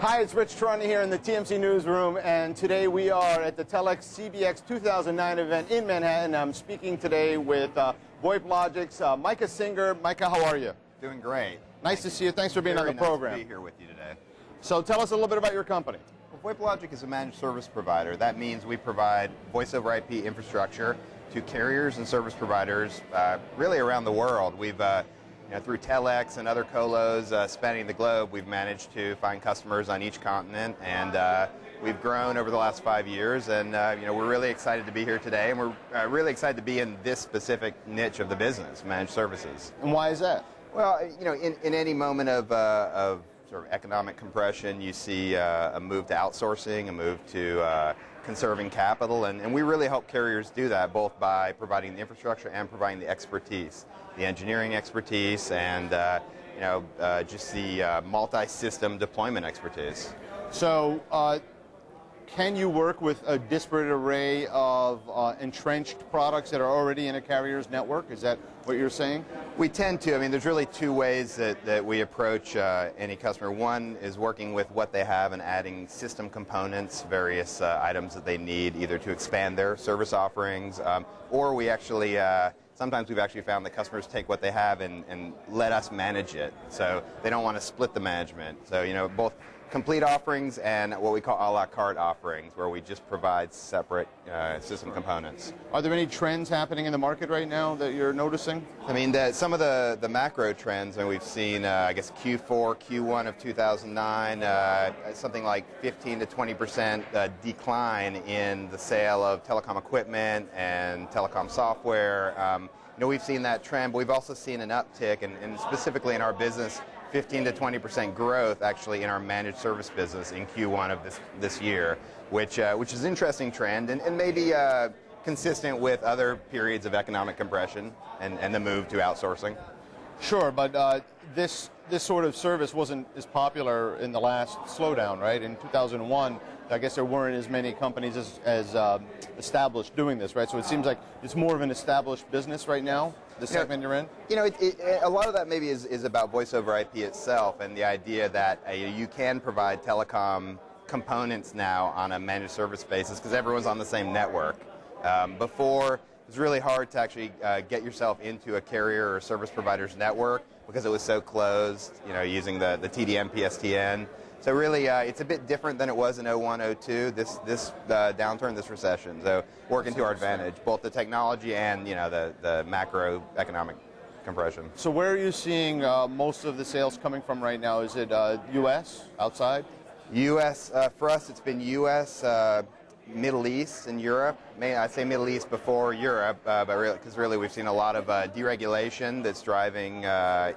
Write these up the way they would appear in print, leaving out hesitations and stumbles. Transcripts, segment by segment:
Hi, it's Rich Tehrani here in the TMC newsroom, and today we are at the Telex CBX 2009 event in Manhattan. I'm speaking today with VoIP Logic's Micah Singer. Micah, how are you? Doing great. Nice to see you. Thanks for being on the program. Nice to be here with you today. So tell us a little bit about your company. Well, VoIP Logic is a managed service provider. That means we provide voice over IP infrastructure to carriers and service providers really around the world. We've through Telex and other colos spanning the globe, we've managed to find customers on each continent, and we've grown over the last 5 years, and we're really excited to be here today, and we're really excited to be in this specific niche of the business, managed services. And why is that? Well, in any moment of sort of economic compression, you see a move to outsourcing, a move to conserving capital, and we really help carriers do that, both by providing the infrastructure and providing the expertise, the engineering expertise, and just the multi-system deployment expertise. So can you work with a disparate array of entrenched products that are already in a carrier's network? Is that what you're saying? We tend to. I mean, there's really two ways that we approach any customer. One is working with what they have and adding system components, various items that they need, either to expand their service offerings, or we actually, sometimes we've actually found that customers take what they have and let us manage it. So they don't want to split the management. So, both complete offerings and what we call a la carte offerings, where we just provide separate system components. Are there any trends happening in the market right now that you're noticing? I mean, some of the macro trends, and we've seen, I guess, Q4, Q1 of 2009, something like 15 to 20% decline in the sale of telecom equipment and telecom software. We've seen that trend, but we've also seen an uptick, and specifically in our business, 15 to 20% growth actually in our managed service business in Q1 of this year, which is an interesting trend and maybe consistent with other periods of economic compression and the move to outsourcing. Sure, but this sort of service wasn't as popular in the last slowdown, right? In 2001, I guess there weren't as many companies as established doing this, right? So it seems like it's more of an established business right now, the segment you're in? A lot of that maybe is about voice over IP itself and the idea that you can provide telecom components now on a managed service basis because everyone's on the same network. Before, it was really hard to actually get yourself into a carrier or service provider's network because it was so closed, using the TDM PSTN. So really, it's a bit different than it was in 01, 02, this downturn, this recession. So working to our advantage, both the technology and, the macroeconomic compression. So where are you seeing most of the sales coming from right now? Is it U.S., outside? U.S., for us, it's been U.S., Middle East, and Europe. I'd say Middle East before Europe, because really we've seen a lot of deregulation that's driving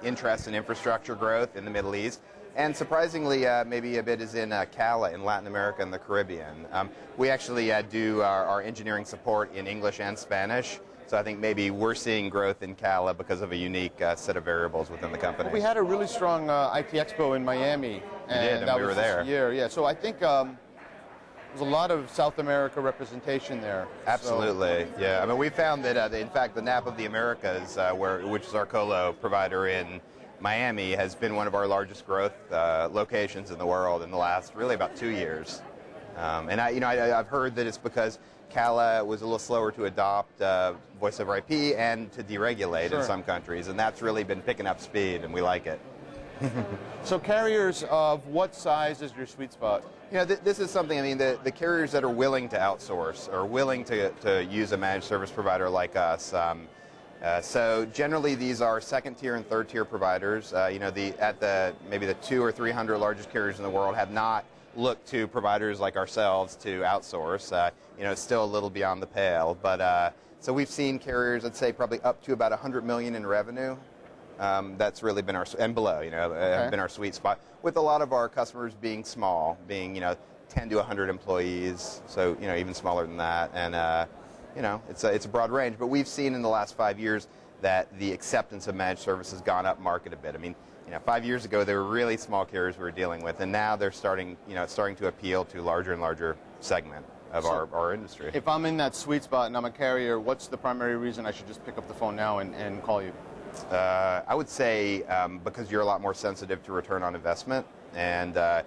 interest in infrastructure growth in the Middle East. And surprisingly, maybe a bit is in CALA in Latin America and the Caribbean. We actually do our engineering support in English and Spanish. So I think maybe we're seeing growth in CALA because of a unique set of variables within the company. Well, we had a really strong IT Expo in Miami. And we were there. Year, yeah. So I think there's a lot of South America representation there. Absolutely, so. Yeah. I mean, we found that, in fact, the NAP of the Americas, which is our colo provider in Miami, has been one of our largest growth locations in the world in the last really about 2 years. And I've heard that it's because CALA was a little slower to adopt voice over IP and to deregulate in some countries, and that's really been picking up speed, and we like it. So carriers of what size is your sweet spot? This is something, the carriers that are willing to outsource or willing to use a managed service provider like us. So generally these are second tier and third tier providers. Maybe the 200 or 300 largest carriers in the world have not looked to providers like ourselves to outsource. It's still a little beyond the pale, but so we've seen carriers, I'd say probably up to about 100 million in revenue. That's really been our, and below, have been our sweet spot, with a lot of our customers being small, being 10 to 100 employees, so even smaller than that, and it's a broad range. But we've seen in the last 5 years that the acceptance of managed service has gone up market a bit. 5 years ago there were really small carriers we were dealing with, and now they're starting to appeal to larger and larger segment of our industry. If I'm in that sweet spot and I'm a carrier, what's the primary reason I should just pick up the phone now and call you? I would say because you're a lot more sensitive to return on investment and the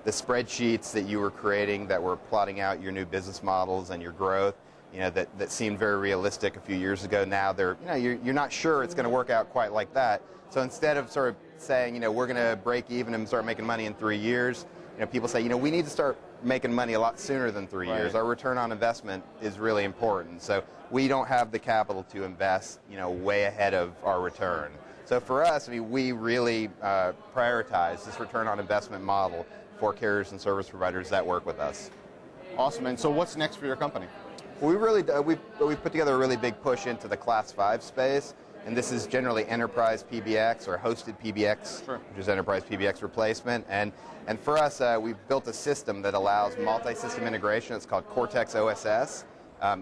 spreadsheets that you were creating that were plotting out your new business models and your growth, that seemed very realistic a few years ago. Now you're not sure it's going to work out quite like that. So instead of sort of saying, we're going to break even and start making money in 3 years, people say, we need to start making money a lot sooner than 3 years. Our return on investment is really important. So we don't have the capital to invest, way ahead of our return. So for us, we really prioritize this return on investment model for carriers and service providers that work with us. Awesome. And so what's next for your company? We put together a really big push into the Class 5 space, and this is generally enterprise PBX or hosted PBX, Sure. which is enterprise PBX replacement. And for us, we've built a system that allows multi-system integration. It's called Cortex OSS.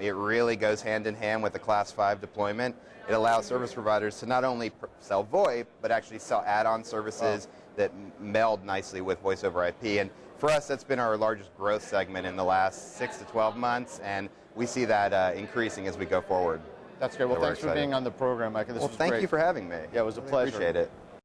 It really goes hand in hand with the Class 5 deployment. It allows service providers to not only sell VoIP, but actually sell add-on services that meld nicely with voice over IP. And for us, that's been our largest growth segment in the last 6 to 12 months, and we see that increasing as we go forward. That's great. Well, So we're thanks for excited. being on the program, Micah. This was Thank great. you for having me. Yeah, it was a pleasure. Appreciate it.